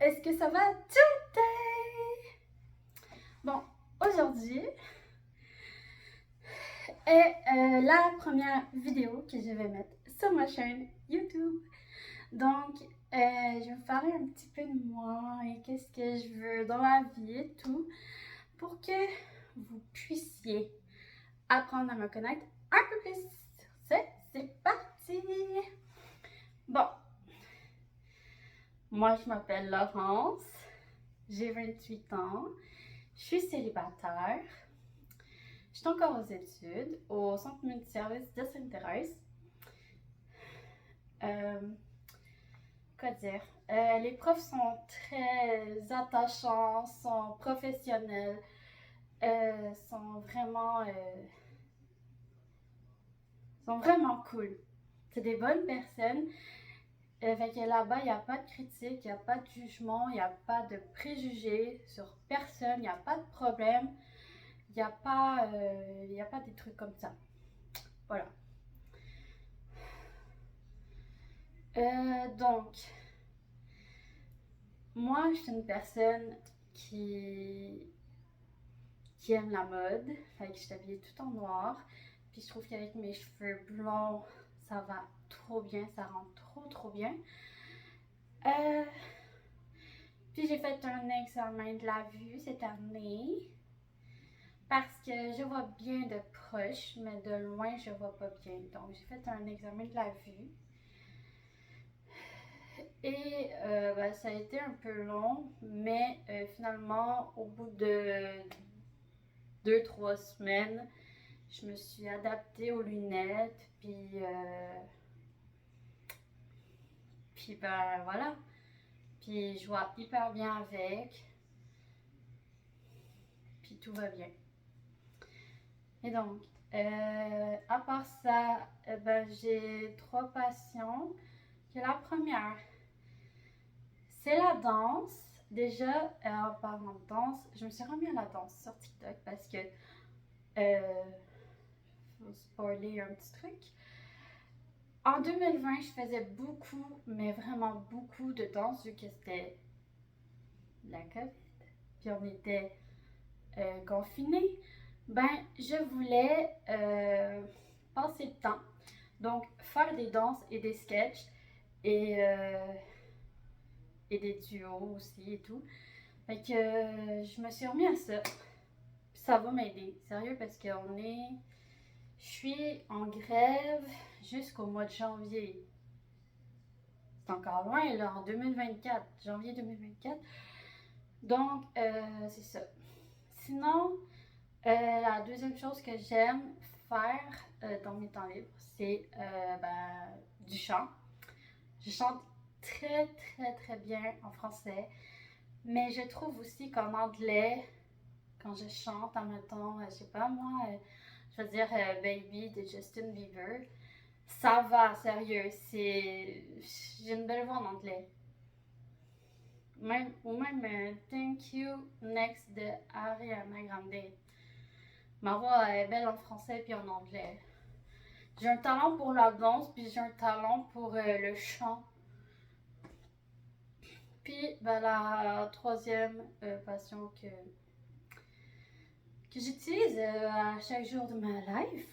Est-ce que ça va today? Bon, aujourd'hui est la première vidéo que je vais mettre sur ma chaîne YouTube. Donc, je vais vous parler un petit peu de moi et qu'est-ce que je veux dans la vie et tout pour que vous puissiez apprendre à me connaître un peu plus. C'est parti! Bon, moi je m'appelle Laurence, j'ai 28 ans, je suis célibataire, je suis encore aux études au centre multiservice de Sainte-Thérèse. Quoi dire? Les profs sont très attachants, sont professionnels, sont vraiment cool. C'est des bonnes personnes. Fait que là-bas, il n'y a pas de critique, il n'y a pas de jugement, il n'y a pas de préjugés sur personne, il n'y a pas de problème, il n'y a pas des trucs comme ça. Voilà. Donc, moi, je suis une personne qui aime la mode. Fait que je suis habillée tout en noir. Puis je trouve qu'avec mes cheveux blonds, ça va trop bien, ça rend trop bien. Puis j'ai fait un examen de la vue cette année parce que je vois bien de proche, mais de loin je vois pas bien. Donc j'ai fait un examen de la vue. Et ça a été un peu long, mais finalement, au bout de 2-3 semaines, je me suis adaptée aux lunettes, puis ben voilà. Puis je vois hyper bien avec, puis tout va bien. Et donc, à part ça, j'ai 3 passions. La première, c'est la danse. Déjà, en parlant de danse, je me suis remis à la danse sur TikTok parce que, faut spoiler un petit truc. En 2020, je faisais beaucoup, mais vraiment beaucoup de danse vu que c'était la COVID. Puis on était confinés. Ben, je voulais passer le temps. Donc, faire des danses et des sketchs et, euh, et des duos aussi et tout. Fait que je me suis remis à ça. Puis ça va m'aider, sérieux, parce que je suis en grève jusqu'au mois de janvier. C'est encore loin, là, en 2024, janvier 2024. Donc, c'est ça. Sinon, la deuxième chose que j'aime faire dans mes temps libres, c'est du chant. Je chante très bien en français, mais je trouve aussi qu'en anglais, quand je chante, admettons, je sais pas moi, je veux dire Baby de Justin Bieber, ça va, sérieux, j'ai une belle voix en anglais. Ou même Thank You Next de Ariana Grande. Ma voix est belle en français puis en anglais. J'ai un talent pour la danse puis j'ai un talent pour le chant. Puis la troisième passion que j'utilise à chaque jour de ma life,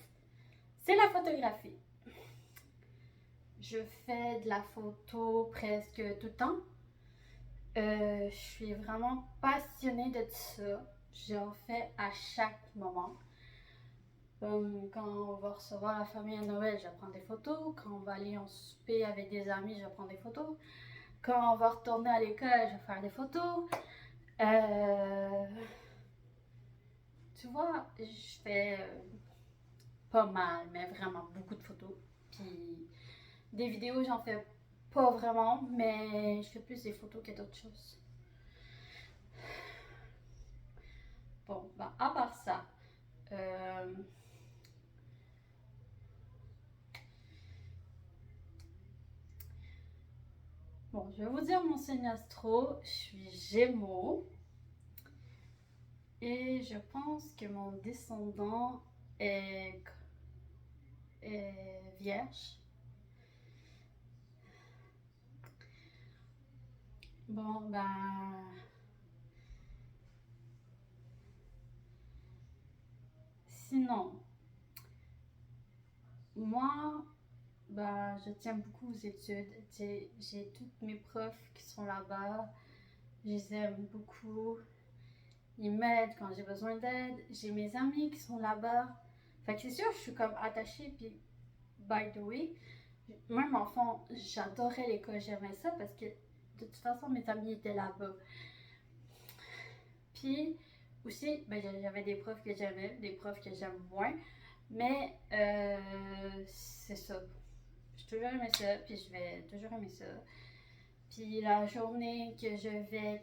c'est la photographie. Je fais de la photo presque tout le temps. Je suis vraiment passionnée de ça. J'en fais à chaque moment. Quand on va recevoir la famille à Noël, je prends des photos. Quand on va aller en souper avec des amis, je prends des photos. Quand on va retourner à l'école, je vais faire des photos. Tu vois, je fais pas mal, mais vraiment beaucoup de photos. Puis des vidéos, j'en fais pas vraiment, mais je fais plus des photos que d'autres choses. Bon, à part ça, bon, je vais vous dire mon signe astro. Je suis Gémeaux. Et je pense que mon descendant est, est Vierge. Bon, sinon, moi, je tiens beaucoup aux études. J'ai toutes mes profs qui sont là-bas. Je les aime beaucoup. Ils m'aident quand j'ai besoin d'aide. J'ai mes amis qui sont là-bas. Fait que c'est sûr, je suis comme attachée. Puis, by the way, même enfant, j'adorais l'école. J'aimais ça parce que de toute façon, mes amis étaient là-bas. Puis, aussi, j'avais des profs que j'aimais, des profs que j'aime moins. Mais, c'est ça. J'ai toujours aimé ça, puis je vais toujours aimer ça. Puis la journée que je vais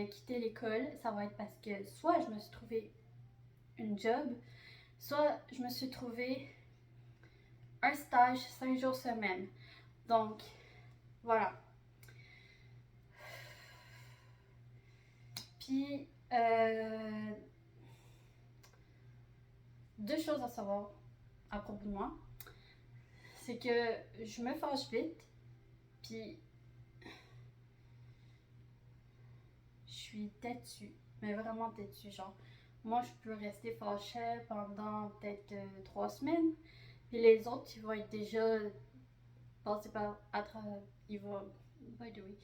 quitter l'école, ça va être parce que soit je me suis trouvé une job, soit je me suis trouvé un stage 5 jours semaine. Donc, voilà. Puis, deux choses à savoir à propos de moi, c'est que je me fâche vite, puis je suis têtue, mais vraiment têtue, genre. Moi, je peux rester fâchée pendant peut-être 3 semaines, puis les autres, ils vont être déjà passés par à travers. Ils vont. By the way.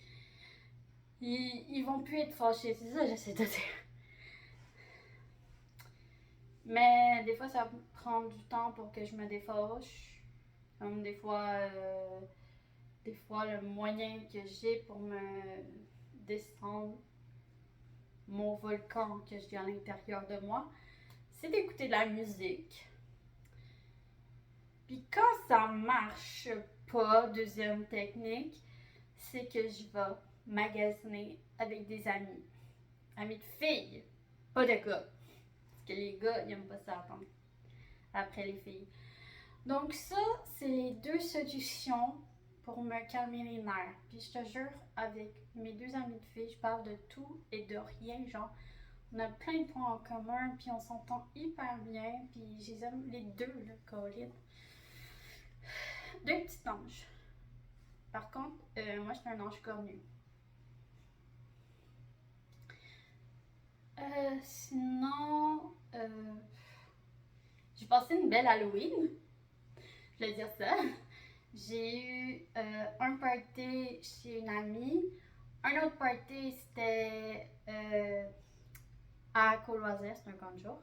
Ils vont plus être fâchés, c'est ça que j'essaie de dire. Mais des fois, ça prend du temps pour que je me défâche. Comme des fois, le moyen que j'ai pour me descendre mon volcan que j'ai à l'intérieur de moi, c'est d'écouter de la musique. Puis quand ça marche pas, deuxième technique, c'est que je vais magasiner avec des amis. Amis de filles, pas de gars. Parce que les gars, ils n'aiment pas ça attendre après les filles. Donc ça, c'est les deux solutions pour me calmer les nerfs. Puis je te jure, avec mes deux amis de filles, je parle de tout et de rien. Genre, on a plein de points en commun, puis on s'entend hyper bien, puis je les aime les deux, là, Colin. Deux petits anges. Par contre, moi, je suis un ange cornu. Sinon, j'ai passé une belle Halloween. Je vais dire ça. J'ai eu un party chez une amie. Un autre party, c'était à Courvoisier, c'est un camp de jour.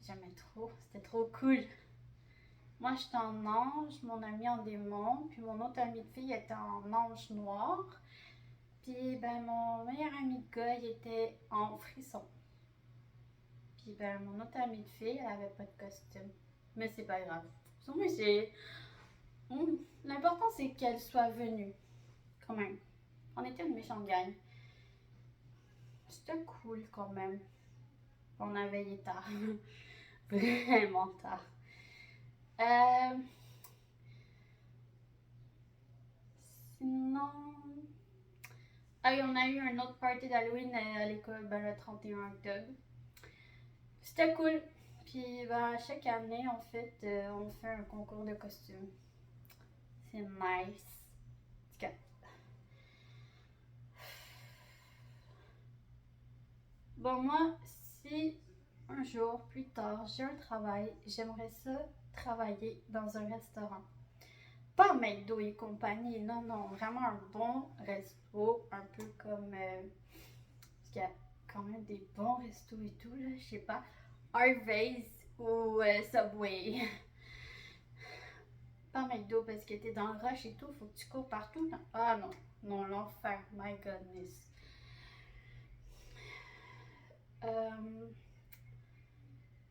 J'aimais trop, c'était trop cool. Moi, j'étais en ange, mon ami en démon, puis mon autre ami de fille était en ange noir. Puis, mon meilleur ami de gars, il était en frisson. Puis, mon autre ami de fille, elle avait pas de costume. Mais c'est pas grave. Pour moi, c'est. L'important, c'est qu'elle soit venue. Quand même. On était une méchante gang. C'était cool quand même. On a veillé tard. Vraiment tard. Sinon. Ah, on a eu un autre party d'Halloween à l'école le 31 octobre. C'était cool. Puis chaque année, en fait, on fait un concours de costumes. C'est nice. En tout cas. Bon, moi, si un jour, plus tard, j'ai un travail, j'aimerais ça travailler dans un restaurant. Pas McDo et compagnie, non, non, vraiment un bon resto, un peu comme. Parce qu'il y a quand même des bons restos et tout, là, je sais pas. Harvey's ou Subway. Pas McDo parce que t'es dans le rush et tout, faut que tu cours partout. Ah non, non, l'enfer, my goodness. Euh,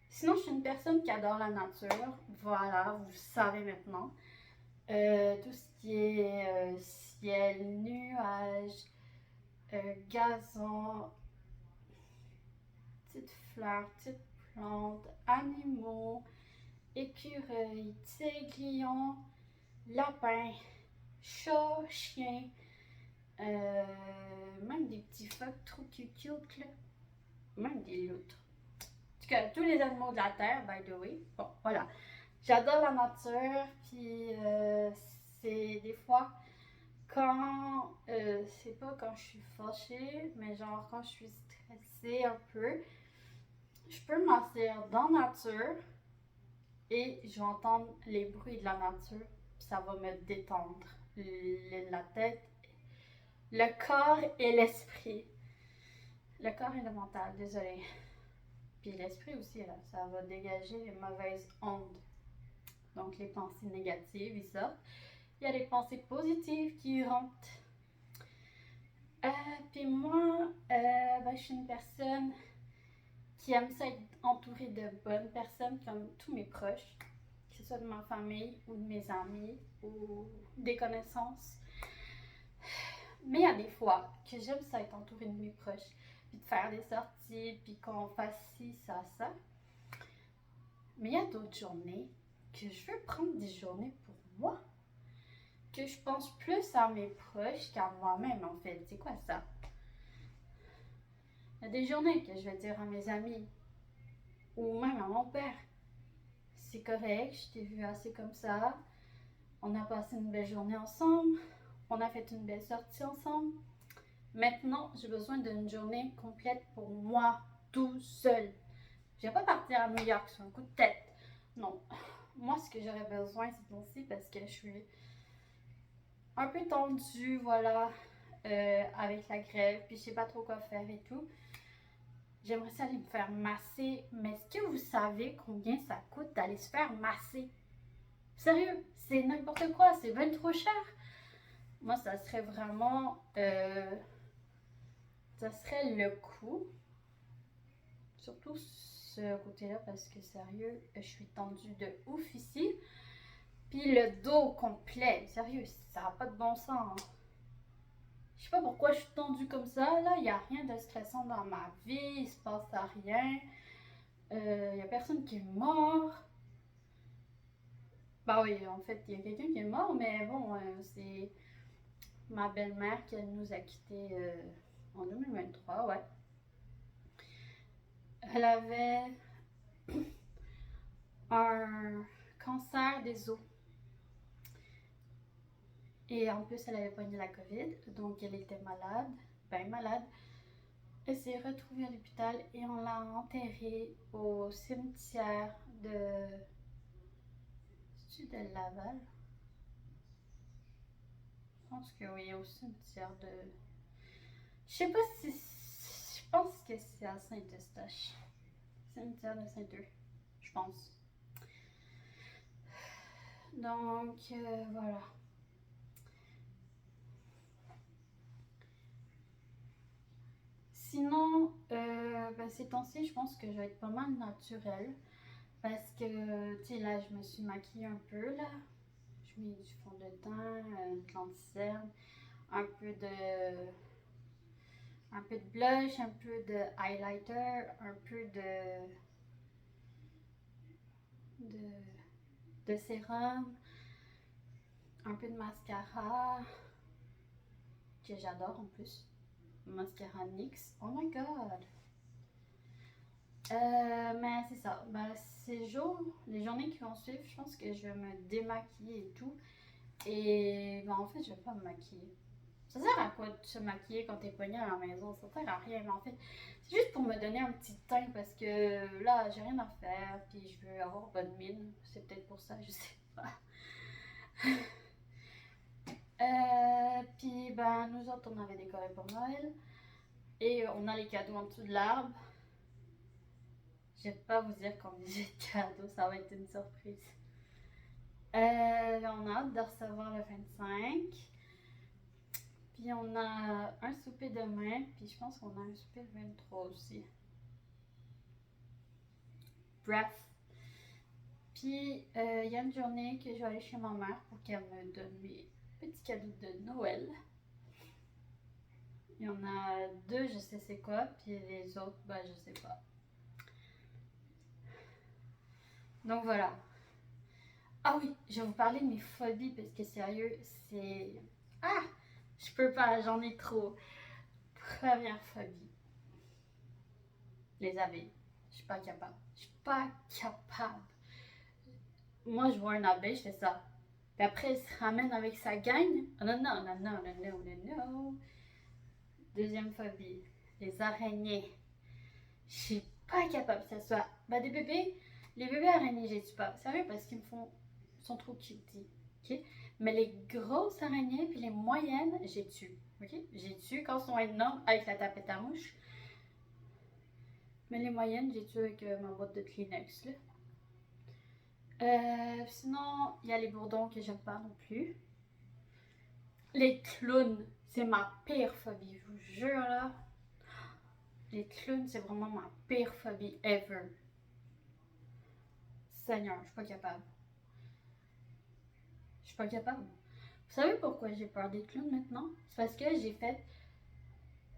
Sinon, je suis une personne qui adore la nature. Voilà, vous le savez maintenant. Tout ce qui est ciel, nuages, gazon, petites fleurs, petites plantes, animaux, écureuils, tigres, lapins, chats, chiens, même des petits phoques trop cute là. Même des loutres. En tout cas, tous les animaux de la terre, by the way. Bon, voilà. J'adore la nature, puis c'est des fois quand, c'est pas quand je suis fâchée, mais genre quand je suis stressée un peu, je peux m'asseoir dans la nature et je vais entendre les bruits de la nature, puis ça va me détendre la tête, le corps et l'esprit. Le corps et le mental, désolé. Puis l'esprit aussi, là, ça va dégager les mauvaises ondes. Donc les pensées négatives, ils sortent. Il y a les pensées positives qui rentrent. Puis moi, ben, je suis une personne qui aime ça être entourée de bonnes personnes, comme tous mes proches, que ce soit de ma famille ou de mes amis ou des connaissances. Mais il y a des fois que j'aime ça être entourée de mes proches, puis de faire des sorties, puis qu'on fasse ci, ça. Mais il y a d'autres journées que je veux prendre des journées pour moi, que je pense plus à mes proches qu'à moi-même en fait. C'est quoi ça? Il y a des journées que je vais dire à mes amis ou même à mon père, c'est correct, je t'ai vu assez comme ça, on a passé une belle journée ensemble, on a fait une belle sortie ensemble. Maintenant, j'ai besoin d'une journée complète pour moi, tout seul. Je vais pas partir à New York sur un coup de tête. Non. Moi, ce que j'aurais besoin, c'est aussi parce que je suis un peu tendue, voilà, avec la grève, puis je sais pas trop quoi faire et tout. J'aimerais ça aller me faire masser, mais est-ce que vous savez combien ça coûte d'aller se faire masser? Sérieux, c'est n'importe quoi, c'est bien trop cher. Moi, ça serait vraiment, ça serait le coût, surtout ce côté-là, parce que sérieux, je suis tendue de ouf ici. Puis le dos complet, sérieux, ça n'a pas de bon sens. Hein. Je sais pas pourquoi je suis tendue comme ça, là. Il n'y a rien de stressant dans ma vie, il se passe rien. Il n'y a personne qui est mort. Bah oui, en fait, il y a quelqu'un qui est mort, mais bon, c'est ma belle-mère qui nous a quittés en 2023, ouais. Elle avait un cancer des os. Et en plus, elle avait pogné la COVID, donc elle était malade, ben malade. Elle s'est retrouvée à l'hôpital et on l'a enterrée au cimetière de... C'est-tu de Laval? Je pense que oui, au cimetière de... Je sais pas si... Je pense que c'est à Saint-Eustache. Cimetière de Saint-Eustache, je pense. Donc, voilà. Sinon, ben, ces temps-ci, je pense que je vais être pas mal naturelle. Parce que, tu sais, là, je me suis maquillée un peu, là. Je mets du fond de teint, de l'anti-cerne, un peu de... Un peu de blush, un peu de highlighter, un peu de sérum, un peu de mascara, que j'adore en plus. Mascara NYX. Oh my god! Mais c'est ça. Ben, ces jours, les journées qui vont suivre, je pense que je vais me démaquiller et tout. Et ben, en fait, je vais pas me maquiller. Ça sert à quoi de se maquiller quand t'es pogné à la maison? Ça sert à rien. Mais en fait, c'est juste pour me donner un petit teint parce que là, j'ai rien à faire. Puis je veux avoir bonne mine. C'est peut-être pour ça, je sais pas. Puis ben, nous autres, on avait décoré pour Noël. Et on a les cadeaux en dessous de l'arbre. Je vais pas vous dire combien j'ai de cadeaux, ça va être une surprise. On a hâte de recevoir le 25. Puis on a un souper demain, puis je pense qu'on a un souper le 23 aussi. Bref. Puis il y a une journée que je vais aller chez ma mère pour qu'elle me donne mes petits cadeaux de Noël. Il y en a deux, je sais c'est quoi, puis les autres, bah je sais pas. Donc voilà. Ah oui, je vais vous parler de mes phobies parce que sérieux, c'est... Ah! Je peux pas, j'en ai trop. Première phobie. Les abeilles. Je suis pas capable. Je suis pas capable. Moi, je vois un abeille, je fais ça. Puis après, il se ramène avec sa gang. Oh non, non, non, non, non, non, non, non. Deuxième phobie, les araignées. Je suis pas capable que ça soit. Des bébés, les bébés araignées, j'ai tue pas. Sérieux, parce qu'ils me font. Ils sont trop cutie. Ok? Mais les grosses araignées, puis les moyennes, j'ai tue. Ok? J'ai tue quand elles sont énormes avec la tapette à mouche. Mais les moyennes, j'ai tué avec ma boîte de Kleenex. Là. Sinon, il y a les bourdons que j'aime pas non plus. Les clowns, c'est ma pire phobie, je vous jure là. Les clowns, c'est vraiment ma pire phobie ever. Seigneur, je suis pas capable. Je suis pas capable. Vous savez pourquoi j'ai peur des clowns maintenant? C'est parce que j'ai fait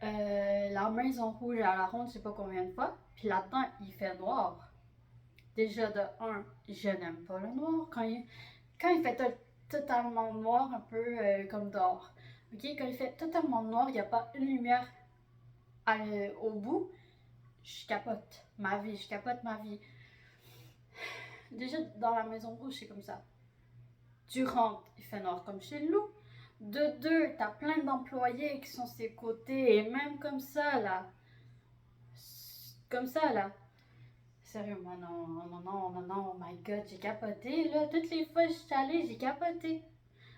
la maison rouge à la ronde, je sais pas combien de fois. Puis là-dedans, il fait noir. Déjà de 1, je n'aime pas le noir. Quand il fait totalement noir, un peu comme dehors. Ok, quand il fait totalement noir, il n'y a pas une lumière au bout. Je capote ma vie, je capote ma vie. Déjà dans la maison rouge, c'est comme ça. Tu rentres, il fait noir comme chez nous. De 2, t'as plein d'employés qui sont ses côtés et même comme ça là. Comme ça là. Sérieux, moi non, non, non, non, non, oh my god, j'ai capoté là. Toutes les fois que je suis allée, j'ai capoté.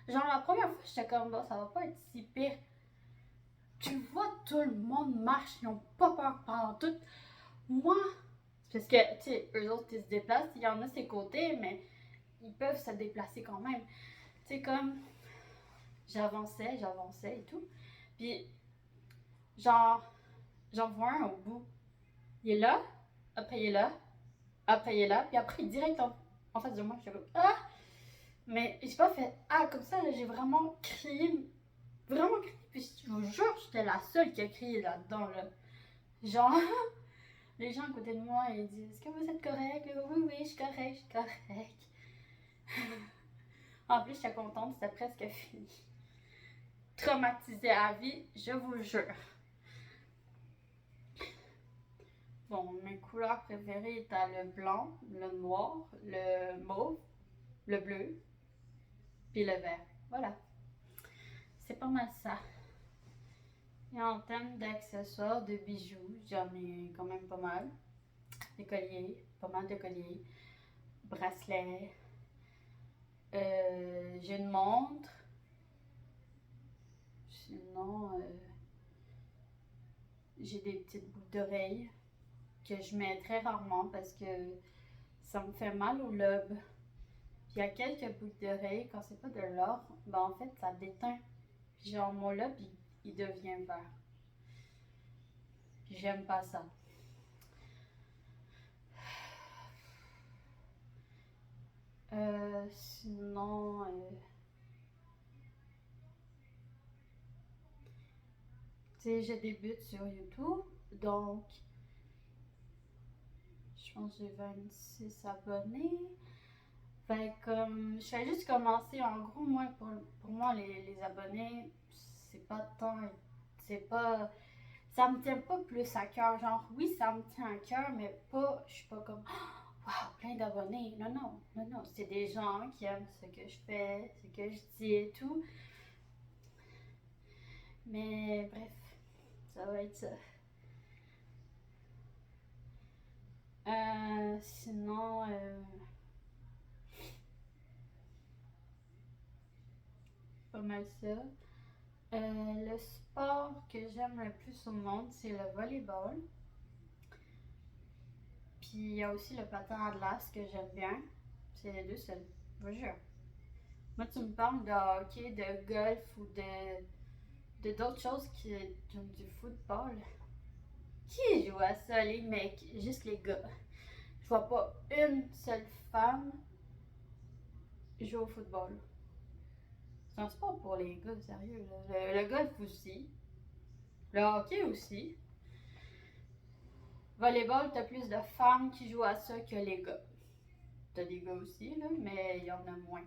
Genre la première fois, j'étais comme bon, ça va pas être si pire. Tu vois, tout le monde marche, ils ont pas peur pendant tout. Moi, parce que, tu sais, eux autres, ils se déplacent, il y en a ses côtés, mais ils peuvent se déplacer quand même. Tu sais, comme, j'avançais et tout. Puis, genre, j'en vois un au bout. Il est là, après il est là, après il est là, puis après direct en face de moi, je suis comme, ah! Mais j'ai pas fait ah comme ça, j'ai vraiment crié, vraiment crié. Puis je vous jure, j'étais la seule qui a crié là-dedans, là. Genre, les gens à côté de moi, ils disent, est-ce que vous êtes correct? Oui, oui, je suis correct, je suis correct. En plus, j'étais contente, c'était presque fini. Traumatisée à vie, je vous jure. Bon, mes couleurs préférées étaient le blanc, le noir, le mauve, le bleu, puis le vert. Voilà. C'est pas mal ça. Et en termes d'accessoires, de bijoux, j'en ai quand même pas mal. Des colliers, pas mal de colliers, bracelets. J'ai une montre. Sinon, j'ai des petites boucles d'oreilles que je mets très rarement parce que ça me fait mal au lobe. Puis il y a quelques boucles d'oreilles, quand c'est pas de l'or, en fait ça déteint. Puis genre mon lobe il devient vert. Puis j'aime pas ça. Sinon, tu sais, j'ai des buts sur YouTube, donc je pense que j'ai 26 abonnés. Fait comme, je fais juste commencer, en gros, moi, pour moi, les abonnés, c'est pas tant, c'est pas, ça me tient pas plus à cœur. Genre, oui, ça me tient à cœur, mais pas, je suis pas comme, waouh, plein d'abonnés. Non, non, non, non, c'est des gens qui aiment ce que je fais, ce que je dis et tout. Mais bref, ça va être ça. Sinon, pas mal ça. Le sport que j'aime le plus au monde, c'est le volleyball. Puis il y a aussi le patin à glace que j'aime bien. C'est les deux seuls, je vous jure. Moi, tu me parles de hockey, de golf ou de d'autres choses qui comme du football. Qui joue à ça, les mecs? Juste les gars. Je vois pas une seule femme jouer au football. C'est un sport pour les gars, sérieux. Là. Le golf aussi. Le hockey aussi. Volleyball, t'as plus de femmes qui jouent à ça que les gars. T'as des gars aussi, là, mais il y en a moins.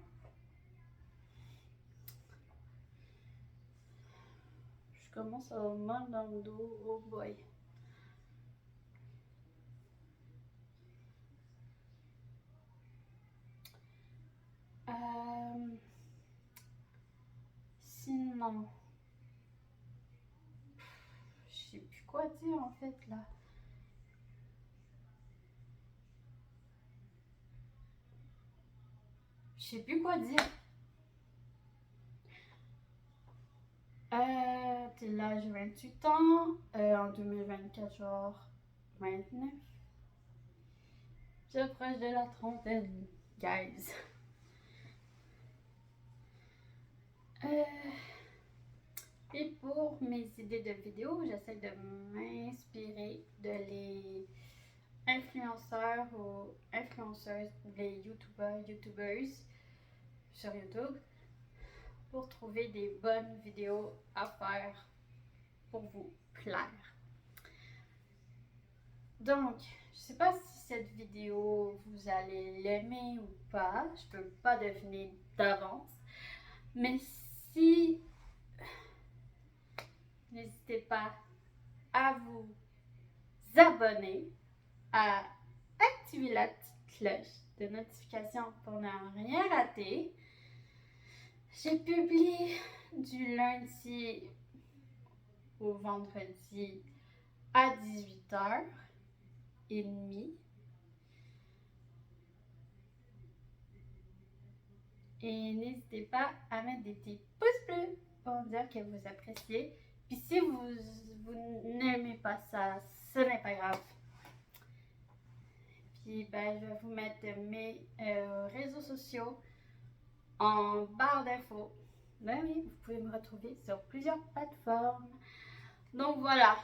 Je commence à avoir mal dans le dos. Oh boy. vraiment... Je sais plus quoi dire en fait là. Je sais plus quoi dire. Là, j'ai 28 ans. En 2024, genre 29. J'approche de la trentaine, guys. Et pour mes idées de vidéos, j'essaie de m'inspirer de les influenceurs ou influenceuses, les youtubeurs sur YouTube pour trouver des bonnes vidéos à faire pour vous plaire. Donc, je sais pas si cette vidéo vous allez l'aimer ou pas, je peux pas deviner d'avance, mais si, n'hésitez pas à vous abonner, à activer la petite cloche de notification pour ne rien rater. Je publie du lundi au vendredi à 18h30. Et n'hésitez pas à mettre des petits pouces bleus pour dire que vous appréciez. Puis si vous n'aimez pas ça, ce n'est pas grave. Puis ben, je vais vous mettre mes réseaux sociaux en barre d'infos. Ben oui, vous pouvez me retrouver sur plusieurs plateformes. Donc voilà.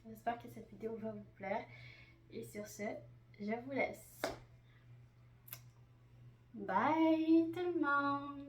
J'espère que cette vidéo va vous plaire. Et sur ce, je vous laisse. Bye tout le monde!